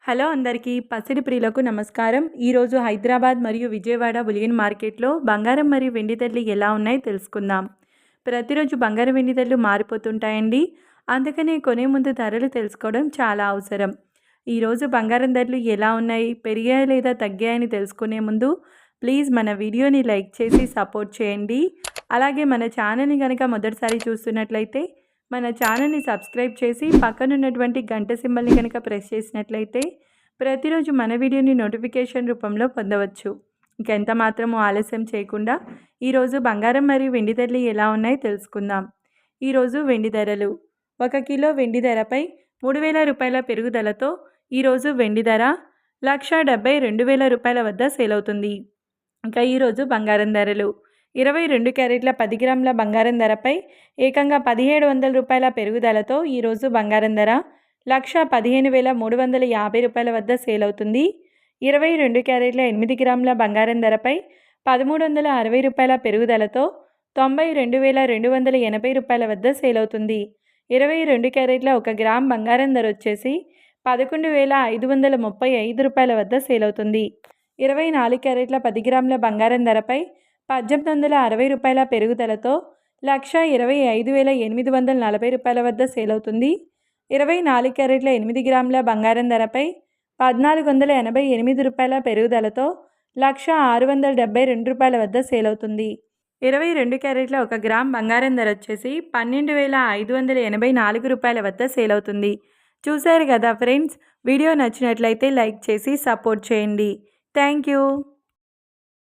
Hello అందరికీ పసిడి ప్రియులకు నమస్కారం. ఈరోజు హైదరాబాద్ మరియు విజయవాడ బులియన్ మార్కెట్లో బంగారం మరియు వెండి ధరలు ఎలా ఉన్నాయో తెలుసుకుందాం. ప్రతిరోజు బంగారం వెండి ధరలు మారిపోతుంటాయండి. అందుకనే కొనే ముందు ధరలు తెలుసుకోవడం చాలా అవసరం. ఈరోజు బంగారం ధరలు ఎలా ఉన్నాయి, పెరిగాయా లేదా తగ్గాయని తెలుసుకునే ముందు ప్లీజ్ మన వీడియోని లైక్ చేసి సపోర్ట్ చేయండి. అలాగే మన ఛానల్ని కనుక మొదటిసారి చూస్తున్నట్లయితే మన ఛానల్ని సబ్స్క్రైబ్ చేసి పక్కనున్నటువంటి గంట సింబల్ని కనుక ప్రెస్ చేసినట్లయితే ప్రతిరోజు మన వీడియోని నోటిఫికేషన్ రూపంలో పొందవచ్చు. ఇంకెంత మాత్రమూ ఆలస్యం చేయకుండా ఈరోజు బంగారం మరియు వెండి ధరలు ఎలా ఉన్నాయో తెలుసుకుందాం. ఈరోజు వెండి ధరలు 1 కిలో వెండి ధరపై 3,000 రూపాయల పెరుగుదలతో ఈరోజు వెండి ధర 1,72,000 రూపాయల వద్ద సేల్ అవుతుంది. ఇంకా ఈరోజు బంగారం ధరలు 22 క్యారెట్ల 10 గ్రాముల బంగారం ధరపై ఏకంగా 1,700 రూపాయల పెరుగుదలతో ఈరోజు బంగారం ధర 1,15,350 రూపాయల వద్ద సేల్ అవుతుంది. 22 క్యారెట్ల 8 గ్రాముల బంగారం ధరపై 1,360 రూపాయల పెరుగుదలతో 92,280 రూపాయల వద్ద సేల్ అవుతుంది. 22 క్యారెట్ల 1 గ్రామ్ బంగారం ధర వచ్చేసి 11,535 రూపాయల వద్ద సేల్ అవుతుంది. 24 క్యారెట్ల 10 గ్రాముల బంగారం ధరపై 1,860 రూపాయల పెరుగుదలతో 1,25,840 రూపాయల వద్ద సేల్ అవుతుంది. 24 క్యారెట్ల 8 గ్రాముల బంగారం ధరపై 1,488 రూపాయల పెరుగుదలతో 1,672 రూపాయల వద్ద సేల్ అవుతుంది. 22 క్యారెట్ల 1 గ్రామ్ బంగారం ధర వచ్చేసి 12,584 రూపాయల వద్ద సేల్ అవుతుంది. చూశారు కదా ఫ్రెండ్స్, వీడియో నచ్చినట్లయితే లైక్ చేసి సపోర్ట్ చేయండి. Thank you.